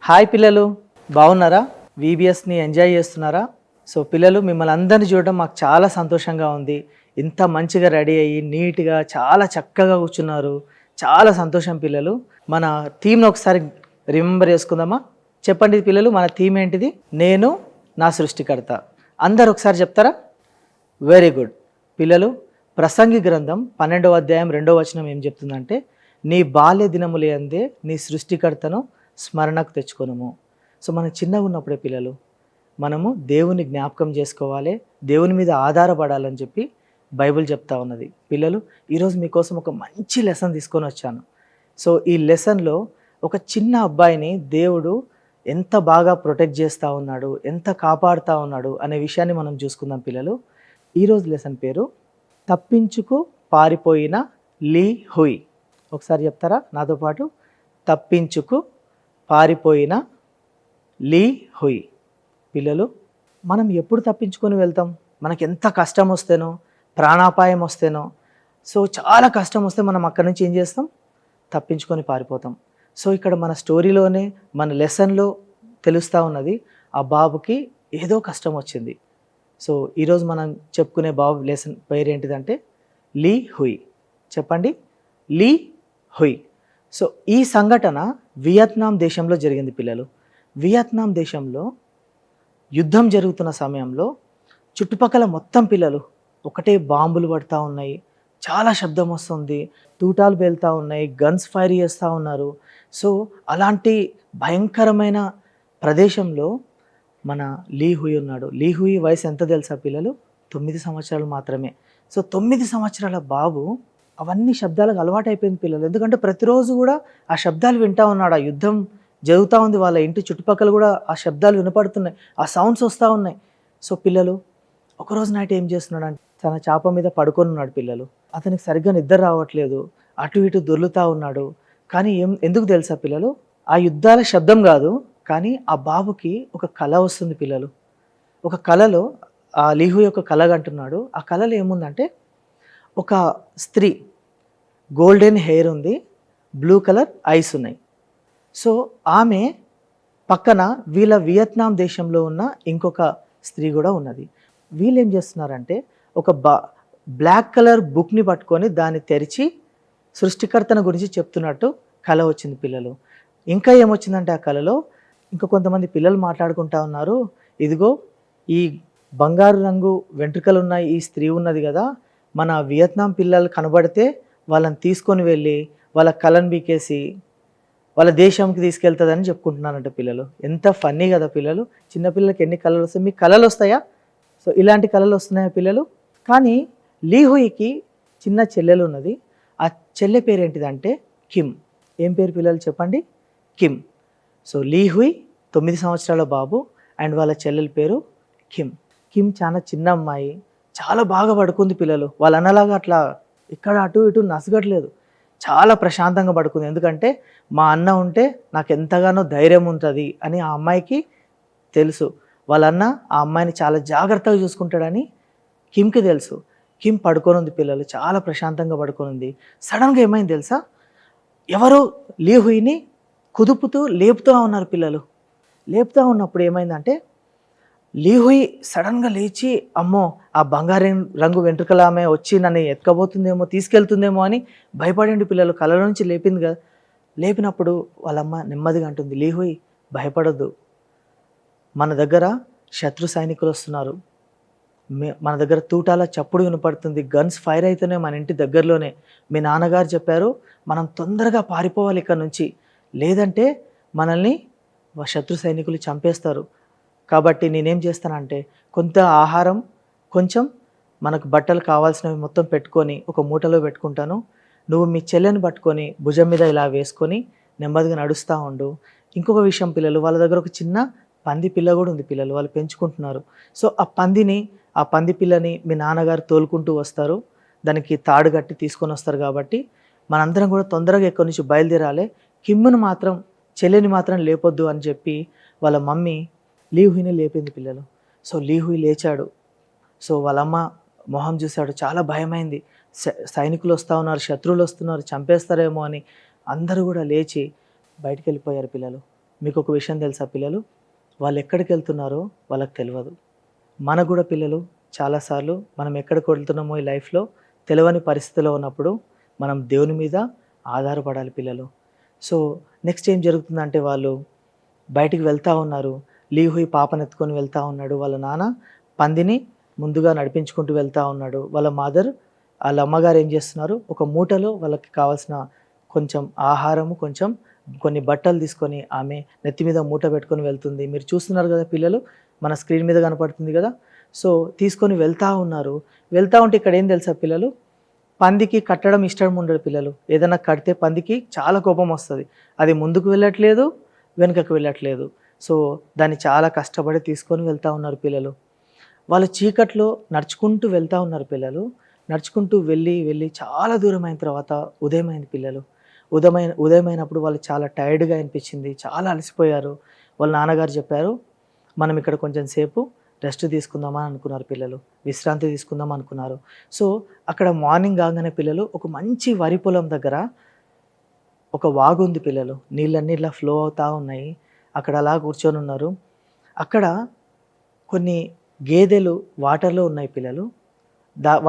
Hi పిల్లలు, బాగున్నారా? వీబీఎస్ని enjoy చేస్తున్నారా? సో పిల్లలు, మిమ్మల్ని అందరినీ చూడడం మాకు చాలా సంతోషంగా ఉంది. ఇంత మంచిగా రెడీ అయ్యి నీట్గా చాలా చక్కగా కూర్చున్నారు. చాలా సంతోషం పిల్లలు. మన థీమ్ని ఒకసారి రిమెంబర్ చేసుకుందామా? చెప్పండి పిల్లలు, మన థీమ్ ఏంటిది? నేను నా సృష్టికర్త. అందరు ఒకసారి చెప్తారా? వెరీ గుడ్ పిల్లలు. ప్రసంగి గ్రంథం 12వ అధ్యాయం 2వ వచనం ఏం చెప్తుందంటే, నీ బాల్య దినములే అందే నీ సృష్టికర్తను స్మరణకు తెచ్చుకోనము. సో మనం చిన్నగా ఉన్నప్పుడే పిల్లలు మనము దేవుని జ్ఞాపకం చేసుకోవాలి, దేవుని మీద ఆధారపడాలని చెప్పి బైబిల్ చెప్తా ఉన్నది. పిల్లలు, ఈరోజు మీకోసం ఒక మంచి లెసన్ తీసుకొని వచ్చాను. సో ఈ లెసన్లో ఒక చిన్న అబ్బాయిని దేవుడు ఎంత బాగా ప్రొటెక్ట్ చేస్తూ ఉన్నాడు, ఎంత కాపాడుతూ ఉన్నాడు అనే విషయాన్ని మనం చూసుకుందాం పిల్లలు. ఈరోజు లెసన్ పేరు తప్పించుకు పారిపోయిన లీ హుయ్. ఒకసారి చెప్తారా నాతో పాటు? తప్పించుకు పారిపోయిన లీ హుయ్. పిల్లలు, మనం ఎప్పుడు తప్పించుకొని వెళ్తాం? మనకి ఎంత కష్టం వస్తేనో, ప్రాణాపాయం వస్తేనో, సో చాలా కష్టం వస్తే మనం అక్కడి నుంచి ఏం చేస్తాం? తప్పించుకొని పారిపోతాం. సో ఇక్కడ మన స్టోరీలోనే, మన లెసన్లో తెలుస్తూ ఉన్నది, ఆ బాబుకి ఏదో కష్టం వచ్చింది. సో ఈరోజు మనం చెప్పుకునే బాబు లెసన్ పేరు ఏంటిదంటే లీ హుయ్. చెప్పండి, లీ హుయ్. సో ఈ సంఘటన వియత్నాం దేశంలో జరిగింది పిల్లలు. వియత్నాం దేశంలో యుద్ధం జరుగుతున్న సమయంలో చుట్టుపక్కల మొత్తం పిల్లలు ఒకటే బాంబులు పడుతూ ఉన్నాయి, చాలా శబ్దం వస్తుంది, తూటాలు పేలుతూ ఉన్నాయి, గన్స్ ఫైర్ చేస్తూ ఉన్నారు. సో అలాంటి భయంకరమైన ప్రదేశంలో మన లీ హుయ్ ఉన్నాడు. లీ హుయ్ వయసు ఎంత తెలుసా పిల్లలు? 9 సంవత్సరాలు మాత్రమే. సో 9 సంవత్సరాల బాబు అవన్నీ శబ్దాలకు అలవాటు అయిపోయింది పిల్లలు. ఎందుకంటే ప్రతిరోజు కూడా ఆ శబ్దాలు వింటూ ఉన్నాడు. ఆ యుద్ధం జరుగుతూ ఉంది, వాళ్ళ ఇంటి చుట్టుపక్కల కూడా ఆ శబ్దాలు వినపడుతున్నాయి, ఆ సౌండ్స్ వస్తూ ఉన్నాయి. సో పిల్లలు, ఒకరోజు నైట్ ఏం చేస్తున్నాడు అంటే తన చాప మీద పడుకొని ఉన్నాడు పిల్లలు. అతనికి సరిగ్గా నిద్ర రావట్లేదు, అటు ఇటు దొర్లుతూ ఉన్నాడు. కానీ ఎందుకు తెలుసా పిల్లలు? ఆ యుద్ధాల శబ్దం కాదు, కానీ ఆ బాబుకి ఒక కళ వస్తుంది పిల్లలు. ఒక కళలో ఆ లీహు యొక్క కళ అంటున్నాడు. ఆ కళలో ఏముందంటే, ఒక స్త్రీ, గోల్డెన్ హెయిర్ ఉంది, బ్లూ కలర్ ఐస్ ఉన్నాయి. సో ఆమె పక్కన వీళ్ళ వియత్నాం దేశంలో ఉన్న ఇంకొక స్త్రీ కూడా ఉన్నది. వీళ్ళు ఏం చేస్తున్నారంటే ఒక బ్లాక్ కలర్ బుక్ని పట్టుకొని దాన్ని తెరిచి సృష్టికర్తన గురించి చెప్తున్నట్టు కళ వచ్చింది పిల్లలు. ఇంకా ఏమొచ్చిందంటే ఆ కళలో ఇంకా కొంతమంది పిల్లలు మాట్లాడుకుంటా ఉన్నారు, ఇదిగో ఈ బంగారు రంగు వెంట్రుకలు ఉన్న ఈ స్త్రీ ఉన్నది కదా, మన వియత్నాం పిల్లలు కనబడితే వాళ్ళని తీసుకొని వెళ్ళి వాళ్ళ కళను బీకేసి వాళ్ళ దేశంకి తీసుకెళ్తుందని చెప్పుకుంటున్నారంట పిల్లలు. ఎంత ఫన్నీ కదా పిల్లలు. చిన్నపిల్లలకి ఎన్ని కళలు వస్తాయి? మీకు కళలు వస్తాయా? సో ఇలాంటి కళలు వస్తున్నాయా పిల్లలు? కానీ లీ హుయ్కి చిన్న చెల్లెలు ఉన్నది. ఆ చెల్లె పేరు ఏంటిదంటే కిమ్. ఏం పేరు పిల్లలు చెప్పండి? కిమ్. సో లీ హుయ్ 9 సంవత్సరాల బాబు అండ్ వాళ్ళ చెల్లెల పేరు కిమ్. కిమ్ చాలా చిన్న అమ్మాయి, చాలా బాగా పడుకుంది పిల్లలు. వాళ్ళ అన్నలాగా అట్లా ఇక్కడ అటు ఇటు నసగట్లేదు, చాలా ప్రశాంతంగా పడుకుంది. ఎందుకంటే మా అన్న ఉంటే నాకు ఎంతగానో ధైర్యం ఉంటుంది అని ఆ అమ్మాయికి తెలుసు. వాళ్ళ అన్న ఆ అమ్మాయిని చాలా జాగ్రత్తగా చూసుకుంటాడని కిమ్కి తెలుసు. కిమ్ పడుకొని ఉంది పిల్లలు, చాలా ప్రశాంతంగా పడుకొని ఉంది. సడన్గా ఏమైంది తెలుసా? ఎవరో లీ హుయ్ని కుదుపుతూ లేపుతూ ఉన్నారు పిల్లలు. లేపుతూ ఉన్నప్పుడు ఏమైందంటే లీ హుయ్ సడన్గా లేచి, అమ్మో ఆ బంగారు రంగు వెంట్రుకల ఆమె వచ్చి నన్ను ఎత్తుకబోతుందేమో, తీసుకెళ్తుందేమో అని భయపడండి పిల్లలు. కళ్ళ నుంచి లేపింది కదా. లేపినప్పుడు వాళ్ళమ్మ నెమ్మదిగా అంటుంది, లీ హుయ్ భయపడొద్దు, మన దగ్గర శత్రు సైనికులు వస్తున్నారు, మన దగ్గర తూటాల చప్పుడు వినపడుతుంది, గన్స్ ఫైర్ అవుతున్నాయి మన ఇంటి దగ్గరలోనే. మీ నాన్నగారు చెప్పారు మనం తొందరగా పారిపోవాలి ఇక్కడ నుంచి, లేదంటే మనల్ని శత్రు సైనికులు చంపేస్తారు. కాబట్టి నేనేం చేస్తానంటే కొంత ఆహారం, కొంచెం మనకు బట్టలు కావాల్సినవి మొత్తం పెట్టుకొని ఒక మూటలో పెట్టుకుంటాను. నువ్వు మీ చెల్లెని పట్టుకొని భుజం మీద ఇలా వేసుకొని నెమ్మదిగా నడుస్తూ ఉండు. ఇంకొక విషయం పిల్లలు, వాళ్ళ దగ్గర ఒక చిన్న పంది పిల్ల కూడా ఉంది పిల్లలు, వాళ్ళు పెంచుకుంటున్నారు. సో ఆ పంది పిల్లని మీ నాన్నగారు తోలుకుంటూ వస్తారు, దానికి తాడు కట్టి తీసుకొని వస్తారు. కాబట్టి మనందరం కూడా తొందరగా ఎక్కడి నుంచి బయలుదేరాలి, కిమ్మును మాత్రం, చెల్లెని మాత్రం లేపొద్దు అని చెప్పి వాళ్ళ మమ్మీ లీ హుయ్ని లేపింది పిల్లలు. సో లీ హుయ్ లేచాడు. సో వాళ్ళమ్మ మొహం చూశాడు, చాలా భయమైంది. సైనికులు వస్తూ ఉన్నారు, శత్రువులు వస్తున్నారు, చంపేస్తారేమో అని అందరూ కూడా లేచి బయటికి వెళ్ళిపోయారు పిల్లలు. మీకు ఒక విషయం తెలుసా పిల్లలు, వాళ్ళు ఎక్కడికి వెళ్తున్నారో వాళ్ళకి తెలియదు. మనకు కూడా పిల్లలు చాలాసార్లు మనం ఎక్కడికి వెళ్తున్నామో ఈ లైఫ్లో తెలియని పరిస్థితిలో ఉన్నప్పుడు మనం దేవుని మీద ఆధారపడాలి పిల్లలు. సో నెక్స్ట్ ఏం జరుగుతుందంటే వాళ్ళు బయటికి వెళ్తూ ఉన్నారు. లీహుయి పాపనెత్తుకొని వెళ్తూ ఉన్నాడు. వాళ్ళ నాన్న పందిని ముందుగా నడిపించుకుంటూ వెళ్తూ ఉన్నాడు. వాళ్ళ మదర్, వాళ్ళ అమ్మగారు ఏం చేస్తున్నారు, ఒక మూటలో వాళ్ళకి కావాల్సిన కొంచెం ఆహారము, కొంచెం కొన్ని బట్టలు తీసుకొని ఆమె నెత్తి మీద మూట పెట్టుకొని వెళ్తుంది. మీరు చూస్తున్నారు కదా పిల్లలు, మన స్క్రీన్ మీద కనపడుతుంది కదా. సో తీసుకొని వెళ్తూ ఉన్నారు. వెళ్తూ ఉంటే ఇక్కడ ఏం తెలుసా పిల్లలు, పందికి కట్టడం ఇష్టం ఉండదు పిల్లలు. ఏదైనా కడితే పందికి చాలా కోపం వస్తుంది. అది ముందుకు వెళ్ళట్లేదు, వెనుకకు వెళ్ళట్లేదు. సో దాన్ని చాలా కష్టపడి తీసుకొని వెళ్తూ ఉన్నారు పిల్లలు. వాళ్ళు చీకట్లో నడుచుకుంటూ వెళ్తూ ఉన్నారు పిల్లలు. నడుచుకుంటూ వెళ్ళి చాలా దూరం అయిన తర్వాత ఉదయమైంది పిల్లలు. ఉదయమైనప్పుడు వాళ్ళు చాలా టైర్డ్గా అనిపించింది, చాలా అలసిపోయారు. వాళ్ళ నాన్నగారు చెప్పారు, మనం ఇక్కడ కొంచెం సేపు రెస్ట్ తీసుకుందామని అనుకున్నారు పిల్లలు, విశ్రాంతి తీసుకుందాం అనుకున్నారు. సో అక్కడ మార్నింగ్ కాగానే పిల్లలు ఒక మంచి వరి పొలం దగ్గర ఒక వాగు ఉంది పిల్లలు. నీళ్ళన్నీ ఇలా ఫ్లో అవుతూ ఉన్నాయి. అక్కడ అలా కూర్చొని ఉన్నారు. అక్కడ కొన్ని గేదెలు వాటర్లో ఉన్నాయి పిల్లలు.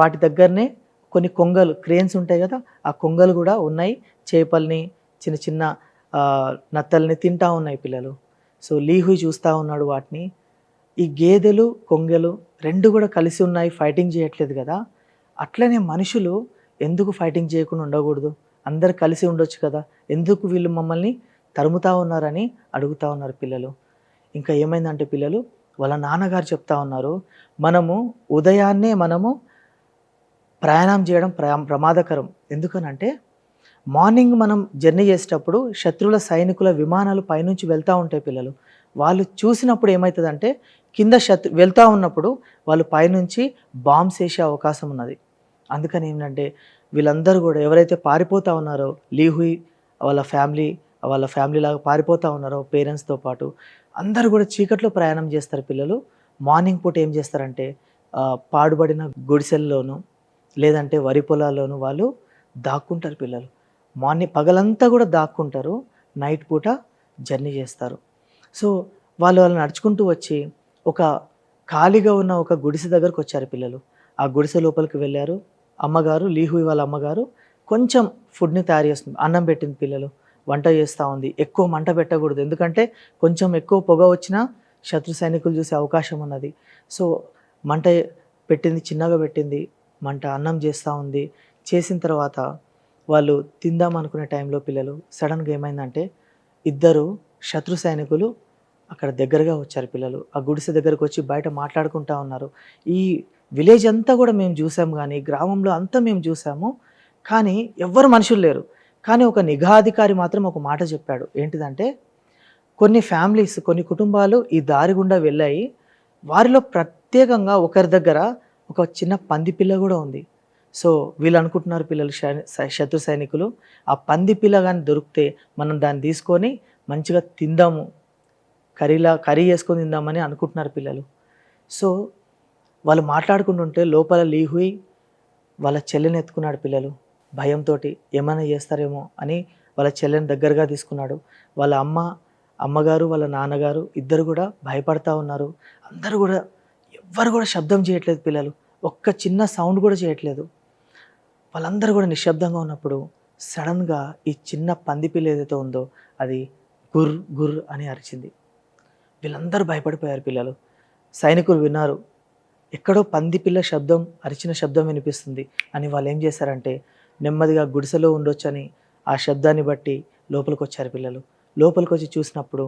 వాటి దగ్గరనే కొన్ని కొంగలు, క్రేన్స్ ఉంటాయి కదా, ఆ కొంగలు కూడా ఉన్నాయి. చేపల్ని, చిన్న చిన్న నత్తల్ని తింటూ ఉన్నాయి పిల్లలు. సో లీహుయి చూస్తూ ఉన్నాడు వాటిని. ఈ గేదెలు కొంగలు రెండు కూడా కలిసి ఉన్నాయి, ఫైటింగ్ చేయట్లేదు కదా. అట్లనే మనుషులు ఎందుకు ఫైటింగ్ చేయకుండా ఉండకూడదు, అందరు కలిసి ఉండొచ్చు కదా, ఎందుకు వీళ్ళు మమ్మల్ని తరుముతా ఉన్నారని అడుగుతూ ఉన్నారు పిల్లలు. ఇంకా ఏమైందంటే పిల్లలు, వాళ్ళ నాన్నగారు చెప్తా ఉన్నారు, ఉదయాన్నే మనము ప్రయాణం చేయడం ప్రమాదకరం. ఎందుకనంటే మార్నింగ్ మనం జర్నీ చేసేటప్పుడు శత్రువుల సైనికుల విమానాలు పైనుంచి వెళ్తూ ఉంటాయి పిల్లలు. వాళ్ళు చూసినప్పుడు ఏమవుతుందంటే కింద వెళ్తూ ఉన్నప్పుడు వాళ్ళు పైనుంచి బాంబ్స్ వేసే అవకాశం ఉన్నది. అందుకని ఏంటంటే వీళ్ళందరూ కూడా ఎవరైతే పారిపోతూ ఉన్నారో, లీహుయి వాళ్ళ ఫ్యామిలీ లాగా పారిపోతూ ఉన్నారో పేరెంట్స్తో పాటు, అందరూ కూడా చీకట్లో ప్రయాణం చేస్తారు పిల్లలు. మార్నింగ్ పూట ఏం చేస్తారంటే పాడుబడిన గుడిసెల్లోనూ లేదంటే వరి పొలాల్లోనూ వాళ్ళు దాక్కుంటారు పిల్లలు. పగలంతా కూడా దాక్కుంటారు, నైట్ పూట జర్నీ చేస్తారు. సో వాళ్ళు నడుచుకుంటూ వచ్చి ఒక ఖాళీగా ఉన్న ఒక గుడిసె దగ్గరకు వచ్చారు పిల్లలు. ఆ గుడిసె లోపలికి వెళ్ళారు. అమ్మగారు, లీహుయి వాళ్ళ అమ్మగారు కొంచెం ఫుడ్ని తయారు చేస్తుంది, అన్నం పెట్టింది పిల్లలు, వంట చేస్తూ ఉంది. ఎక్కువ మంట పెట్టకూడదు, ఎందుకంటే కొంచెం ఎక్కువ పొగ వచ్చినా శత్రు సైనికులు చూసే అవకాశం ఉన్నది. సో మంట పెట్టింది, చిన్నగా పెట్టింది మంట, అన్నం చేస్తూ ఉంది. చేసిన తర్వాత వాళ్ళు తిందాం అనుకునే టైంలో పిల్లలు సడన్గా ఏమైందంటే ఇద్దరు శత్రు సైనికులు అక్కడ దగ్గరగా వచ్చారు పిల్లలు. ఆ గుడిసె దగ్గరకు వచ్చి బయట మాట్లాడుకుంటూ ఉన్నారు. ఈ విలేజ్ అంతా కూడా మేము చూసాము, కానీ గ్రామంలో అంతా మేము చూసాము, కానీ ఎవ్వరు మనుషులు లేరు. కానీ ఒక నిఘా అధికారి మాత్రం ఒక మాట చెప్పాడు. ఏంటిదంటే కొన్ని ఫ్యామిలీస్, కొన్ని కుటుంబాలు ఈ దారి గుండా వెళ్ళాయి, వారిలో ప్రత్యేకంగా ఒకరి దగ్గర ఒక చిన్న పంది పిల్ల కూడా ఉంది. సో వీళ్ళు అనుకుంటున్నారు పిల్లలు, శత్రు సైనికులు, ఆ పంది పిల్ల కానీ దొరికితే మనం దాన్ని తీసుకొని మంచిగా తిందాము, కర్రీ చేసుకొని తిందామని అనుకుంటున్నారు పిల్లలు. సో వాళ్ళు మాట్లాడుకుంటుంటే లోపల లీహుయి వాళ్ళ చెల్లెని ఎత్తుకున్నాడు పిల్లలు. భయంతో ఏమైనా చేస్తారేమో అని వాళ్ళ చెల్లెని దగ్గరగా తీసుకున్నాడు. వాళ్ళ అమ్మగారు, వాళ్ళ నాన్నగారు ఇద్దరు కూడా భయపడతా ఉన్నారు. అందరూ కూడా ఎవ్వరు కూడా శబ్దం చేయట్లేదు పిల్లలు, ఒక్క చిన్న సౌండ్ కూడా చేయట్లేదు. వాళ్ళందరూ కూడా నిశ్శబ్దంగా ఉన్నప్పుడు సడన్గా ఈ చిన్న పంది పిల్ల ఏదైతే ఉందో అది గుర్ గుర్ అని అరిచింది. వీళ్ళందరూ భయపడిపోయారు పిల్లలు. సైనికులు విన్నారు, ఎక్కడో పంది పిల్ల శబ్దం, అరిచిన శబ్దం వినిపిస్తుంది అని. వాళ్ళు ఏం చేశారంటే నెమ్మదిగా గుడిసెలో ఉండొచ్చని ఆ శబ్దాన్ని బట్టి లోపలికి వచ్చారు పిల్లలు. లోపలికి వచ్చి చూసినప్పుడు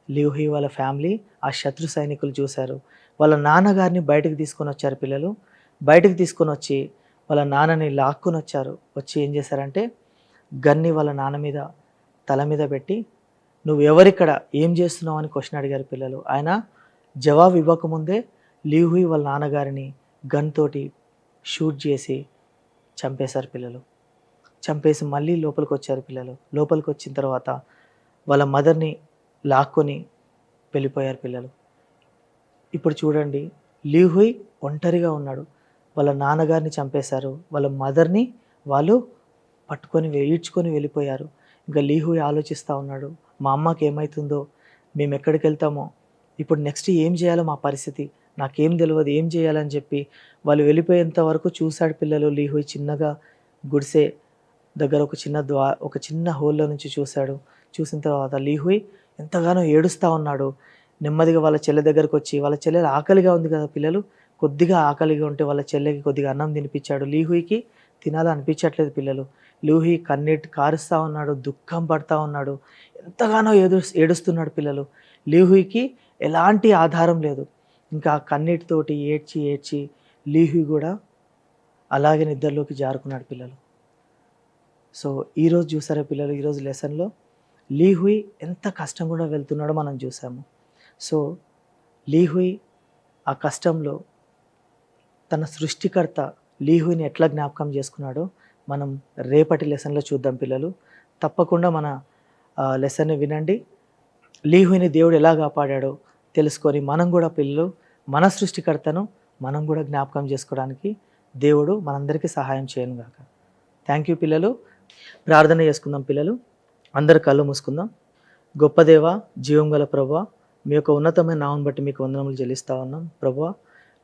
లీహుయి వాళ్ళ ఫ్యామిలీ, ఆ శత్రు సైనికులు చూశారు. వాళ్ళ నాన్నగారిని బయటకు తీసుకొని వచ్చారు పిల్లలు. బయటకు తీసుకొని వచ్చి వాళ్ళ నాన్నని లాక్కొని వచ్చారు. వచ్చి ఏం చేశారంటే గన్ని వాళ్ళ నాన్న మీద, తల మీద పెట్టి, నువ్వు ఎవరిక్కడ, ఏం చేస్తున్నావు అని క్వశ్చన్ అడిగారు పిల్లలు. ఆయన జవాబు ఇవ్వకముందే లీహుయి వాళ్ళ నాన్నగారిని గన్ తోటి షూట్ చేసి చంపేశారు పిల్లలు. చంపేసి మళ్ళీ లోపలికి వచ్చారు పిల్లలు. లోపలికి వచ్చిన తర్వాత వాళ్ళ మదర్ని లాక్కొని వెళ్ళిపోయారు పిల్లలు. ఇప్పుడు చూడండి, లీహుయి ఒంటరిగా ఉన్నాడు. వాళ్ళ నాన్నగారిని చంపేశారు, వాళ్ళ మదర్ని వాళ్ళు ఈడ్చుకొని వెళ్ళిపోయారు. ఇంకా లీహుయి ఆలోచిస్తూ ఉన్నాడు, మా అమ్మకి ఏమవుతుందో, మేము ఎక్కడికి వెళ్తామో, ఇప్పుడు నెక్స్ట్ ఏం చేయాలో మా పరిస్థితి, నాకేం తెలియదు, ఏం చేయాలని చెప్పి వాళ్ళు వెళ్ళిపోయేంత వరకు చూశాడు పిల్లలు. లీహుయ్ చిన్నగా గుడిసె దగ్గర ఒక చిన్న హోల్‌లో నుంచి చూశాడు. చూసిన తర్వాత లీహుయ్ ఎంతగానో ఏడుస్తా ఉన్నాడు. నెమ్మదిగా వాళ్ళ చెల్లె దగ్గరకొచ్చి, వాళ్ళ చెల్లెలు ఆకలిగా ఉంది కదా పిల్లలు, కొద్దిగా ఆకలిగా ఉంటే వాళ్ళ చెల్లెకి కొద్దిగా అన్నం తినిపించాడు. లీహుయికి తినాలనిపించట్లేదు పిల్లలు. లూహి కన్నీటి కారుస్తా ఉన్నాడు, దుఃఖం పడతా ఉన్నాడు, ఎంతగానో ఏడుస్తున్నాడు పిల్లలు. లీహుయికి ఎలాంటి ఆధారం లేదు. ఇంకా కన్నీటితోటి ఏడ్చి ఏడ్చి లీహుయి కూడా అలాగే నిద్రలోకి జారుకున్నాడు పిల్లలు. సో ఈరోజు చూసారా పిల్లలు, ఈరోజు లెసన్లో లీహుయి ఎంత కష్టం కూడా వెళ్తున్నాడో మనం చూసాము. సో లీహుయి ఆ కష్టంలో తన సృష్టికర్త లీహుయిని ఎట్లా జ్ఞాపకం చేసుకున్నాడో మనం రేపటి లెసన్లో చూద్దాం పిల్లలు. తప్పకుండా మన లెసన్ని వినండి. లీహుయిని దేవుడు ఎలా కాపాడాడో తెలుసుకొని మనం కూడా పిల్లలు మన సృష్టికర్తను మనం కూడా జ్ఞాపకం చేసుకోవడానికి దేవుడు మనందరికీ సహాయం చేయను గాక. థ్యాంక్ యూ పిల్లలు. ప్రార్థన చేసుకుందాం పిల్లలు. అందరు కళ్ళు మూసుకుందాం. గొప్ప దేవ, జీవం గల ప్రభువా, మీ యొక్క ఉన్నతమైన నామం బట్టి మీకు వందనములు చెల్లిస్తా ఉన్నాం ప్రభువా.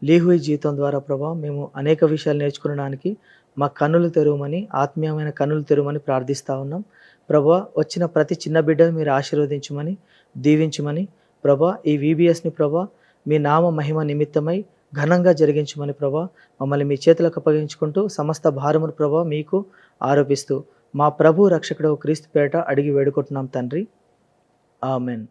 లీహుయి జీవితం ద్వారా ప్రభువా మేము అనేక విషయాలు నేర్చుకోవడానికి మా కన్నులు తెరవమని, ఆత్మీయమైన కన్నులు తెరవమని ప్రార్థిస్తూ ఉన్నాం ప్రభువా. వచ్చిన ప్రతి చిన్న బిడ్డను మీరు ఆశీర్వదించమని, దీవించమని ప్రభువా. ఈ VBSని ప్రభువా మీ నామ మహిమ నిమిత్తమై ఘనంగా జరిగించమని ప్రభువా మమ్మల్ని మీ చేతులకు అప్పగించుకుంటూ సమస్త భారమును ప్రభువా మీకు ఆరోపిస్తూ మా ప్రభు రక్షకుడు క్రీస్తు పేరిట అడిగి వేడుకుంటున్నాం తండ్రి. ఆమెన్.